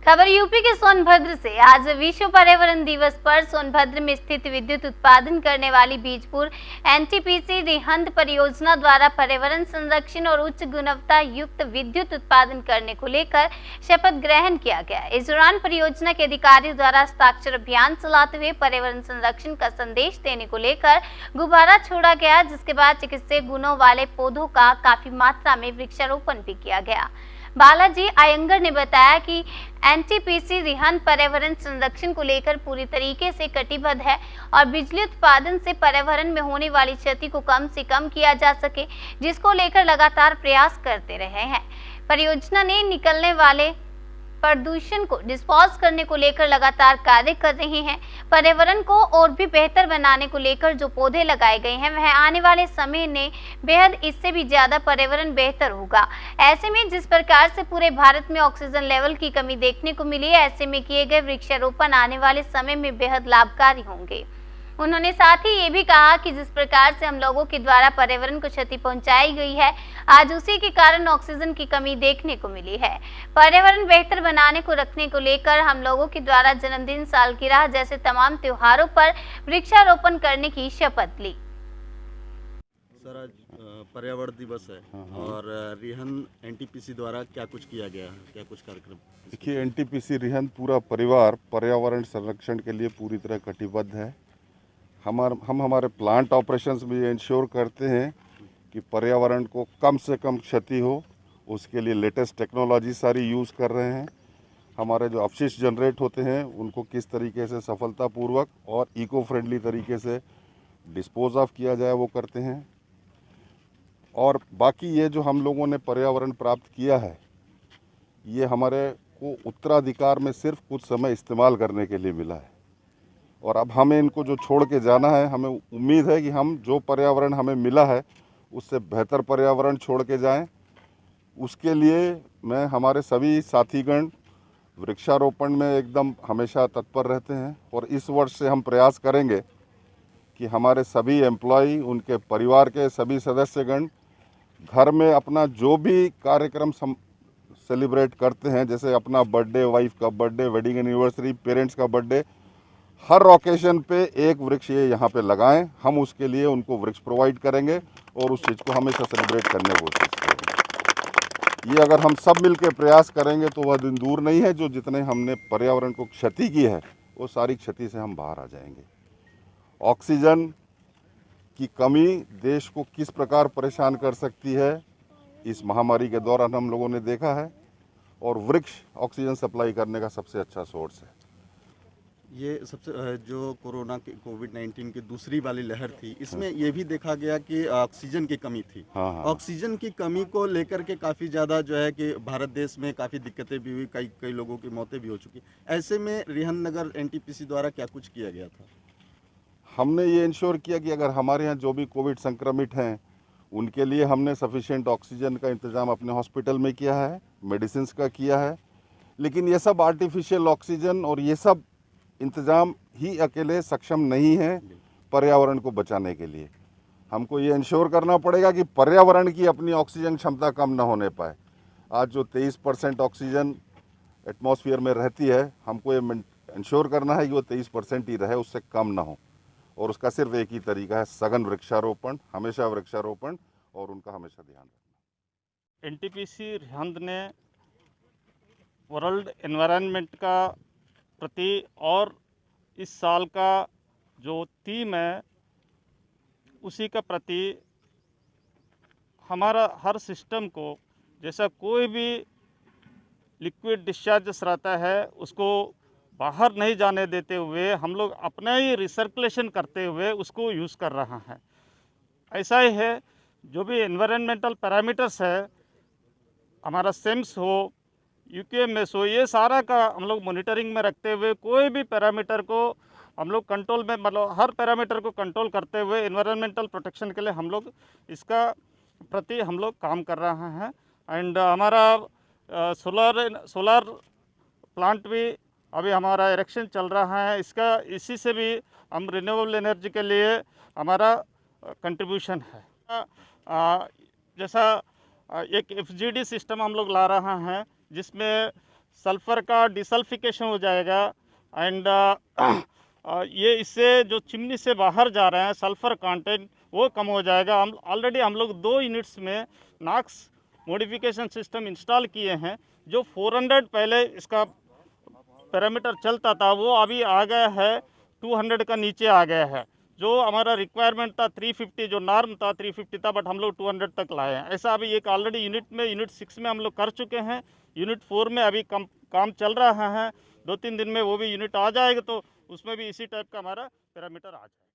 खबर यूपी के सोनभद्र से। आज विश्व पर्यावरण दिवस पर सोनभद्र में स्थित विद्युत उत्पादन करने वाली बीजपुर एनटीपीसी रिहंद परियोजना द्वारा पर्यावरण संरक्षण और उच्च गुणवत्ता युक्त विद्युत उत्पादन करने को लेकर शपथ ग्रहण किया गया। इस दौरान परियोजना के अधिकारियों द्वारा हस्ताक्षर अभियान चलाते हुए पर्यावरण संरक्षण का संदेश देने को लेकर गुब्बारा छोड़ा गया, जिसके बाद चिकित्सीय गुणों वाले पौधों का काफी मात्रा में वृक्षारोपण भी किया गया। बालाजी अयंगर ने बताया कि एनटीपीसी रिहंद पर्यावरण संरक्षण को लेकर पूरी तरीके से कटिबद्ध है और बिजली उत्पादन से पर्यावरण में होने वाली क्षति को कम से कम किया जा सके, जिसको लेकर लगातार प्रयास करते रहे हैं। परियोजना ने निकलने वाले प्रदूषण को डिस्पोज करने को लेकर लगातार कार्य कर रहे हैं। पर्यावरण को और भी बेहतर बनाने को लेकर जो पौधे लगाए गए हैं वह आने वाले समय में बेहद इससे भी ज्यादा पर्यावरण बेहतर होगा। ऐसे में जिस प्रकार से पूरे भारत में ऑक्सीजन लेवल की कमी देखने को मिली है, ऐसे में किए गए वृक्षारोपण आने वाले समय में बेहद लाभकारी होंगे। उन्होंने साथ ही ये भी कहा कि जिस प्रकार से हम लोगों के द्वारा पर्यावरण को क्षति पहुंचाई गई है, आज उसी के कारण ऑक्सीजन की कमी देखने को मिली है। पर्यावरण बेहतर बनाने को रखने को लेकर हम लोगों के द्वारा जन्मदिन, सालगिरह जैसे तमाम त्योहारों पर वृक्षारोपण करने की शपथ ली। सर, आज पर्यावरण दिवस है और रिहंद एनटीपीसी द्वारा क्या कुछ किया गया है, क्या कुछ कार्यक्रम? देखिए, एनटीपीसी रिहंद पूरा परिवार पर्यावरण संरक्षण के लिए पूरी तरह कटिबद्ध है। हम हमारे प्लांट ऑपरेशंस में ये इंश्योर करते हैं कि पर्यावरण को कम से कम क्षति हो, उसके लिए लेटेस्ट टेक्नोलॉजी सारी यूज़ कर रहे हैं। हमारे जो अपशिष्ट जनरेट होते हैं उनको किस तरीके से सफलतापूर्वक और इको फ्रेंडली तरीके से डिस्पोज ऑफ किया जाए वो करते हैं। और बाकी ये जो हम लोगों ने पर्यावरण प्राप्त किया है, ये हमारे को उत्तराधिकार में सिर्फ कुछ समय इस्तेमाल करने के लिए मिला है और अब हमें इनको जो छोड़ के जाना है, हमें उम्मीद है कि हम जो पर्यावरण हमें मिला है उससे बेहतर पर्यावरण छोड़ के जाएं। उसके लिए मैं हमारे सभी साथीगण वृक्षारोपण में एकदम हमेशा तत्पर रहते हैं और इस वर्ष से हम प्रयास करेंगे कि हमारे सभी एम्प्लॉय, उनके परिवार के सभी सदस्यगण घर में अपना जो भी कार्यक्रम सेलिब्रेट करते हैं, जैसे अपना बर्थडे, वाइफ का बर्थडे, वेडिंग एनिवर्सरी, पेरेंट्स का बर्थडे, हर ओकेशन पे एक वृक्ष ये यहाँ पे लगाएं। हम उसके लिए उनको वृक्ष प्रोवाइड करेंगे और उस चीज़ को हमेशा सेलिब्रेट करने की कोशिश करेंगे। ये अगर हम सब मिलकर प्रयास करेंगे तो वह दिन दूर नहीं है जो जितने हमने पर्यावरण को क्षति की है वो सारी क्षति से हम बाहर आ जाएंगे। ऑक्सीजन की कमी देश को किस प्रकार परेशान कर सकती है, इस महामारी के दौरान हम लोगों ने देखा है और वृक्ष ऑक्सीजन सप्लाई करने का सबसे अच्छा सोर्स है। ये सबसे जो कोरोना की कोविड-19 की दूसरी वाली लहर थी, इसमें ये भी देखा गया कि ऑक्सीजन की कमी थी। हाँ। ऑक्सीजन की कमी को लेकर के काफ़ी ज़्यादा जो है कि भारत देश में काफ़ी दिक्कतें भी हुई, कई लोगों की मौतें भी हो चुकी। ऐसे में रिहंद नगर एनटीपीसी द्वारा क्या कुछ किया गया था? हमने ये इंश्योर किया कि अगर हमारे यहाँ जो भी कोविड संक्रमित हैं उनके लिए हमने सफिशिएंट ऑक्सीजन का इंतज़ाम अपने हॉस्पिटल में किया है, मेडिसिन का किया है। लेकिन ये सब आर्टिफिशियल ऑक्सीजन और ये सब इंतज़ाम ही अकेले सक्षम नहीं है पर्यावरण को बचाने के लिए। हमको ये इंश्योर करना पड़ेगा कि पर्यावरण की अपनी ऑक्सीजन क्षमता कम ना होने पाए। आज जो 23% ऑक्सीजन एटमॉस्फेयर में रहती है, हमको ये इंश्योर करना है कि वो 23% ही रहे, उससे कम ना हो। और उसका सिर्फ एक ही तरीका है, सघन वृक्षारोपण, हमेशा वृक्षारोपण और उनका हमेशा ध्यान रखना। एनटीपीसी रिहंद ने वर्ल्ड एनवायरनमेंट का प्रति और इस साल का जो थीम है उसी का प्रति हमारा हर सिस्टम को, जैसा कोई भी लिक्विड डिस्चार्जेस रहता है उसको बाहर नहीं जाने देते हुए हम लोग अपना ही रिसर्कुलेशन करते हुए उसको यूज़ कर रहा है। ऐसा ही है, जो भी एनवायरनमेंटल पैरामीटर्स है, हमारा सेम्स हो, यूकेएमएस हो, ये सारा का हम लोग मॉनिटरिंग में रखते हुए कोई भी पैरामीटर को हम लोग कंट्रोल में, मतलब हर पैरामीटर को कंट्रोल करते हुए एनवायरनमेंटल प्रोटेक्शन के लिए हम लोग इसका प्रति हम लोग काम कर रहे हैं। एंड हमारा सोलर प्लांट भी अभी हमारा इरेक्शन चल रहा है। इसी से भी हम रिन्यूएबल एनर्जी के लिए हमारा कंट्रीब्यूशन है। जैसा एक एफजीडी सिस्टम हम लोग ला रहा हैं जिसमें सल्फ़र का डिसल्फिकेशन हो जाएगा एंड ये इससे जो चिमनी से बाहर जा रहे हैं सल्फ़र कंटेंट वो कम हो जाएगा। हम ऑलरेडी हम लोग 2 यूनिट्स में नॉक्स मॉडिफिकेशन सिस्टम इंस्टॉल किए हैं। जो 400 पहले इसका पैरामीटर चलता था वो अभी आ गया है 200 का नीचे आ गया है। जो हमारा रिक्वायरमेंट था 350, जो नॉर्म था 350 था, बट हम लोग 200 तक लाए हैं। ऐसा अभी एक ऑलरेडी यूनिट 6 में हम लोग कर चुके हैं। यूनिट 4 में अभी काम चल रहा है। 2-3 दिन में वो भी यूनिट आ जाएगा तो उसमें भी इसी टाइप का हमारा पैरामीटर आ जाएगा।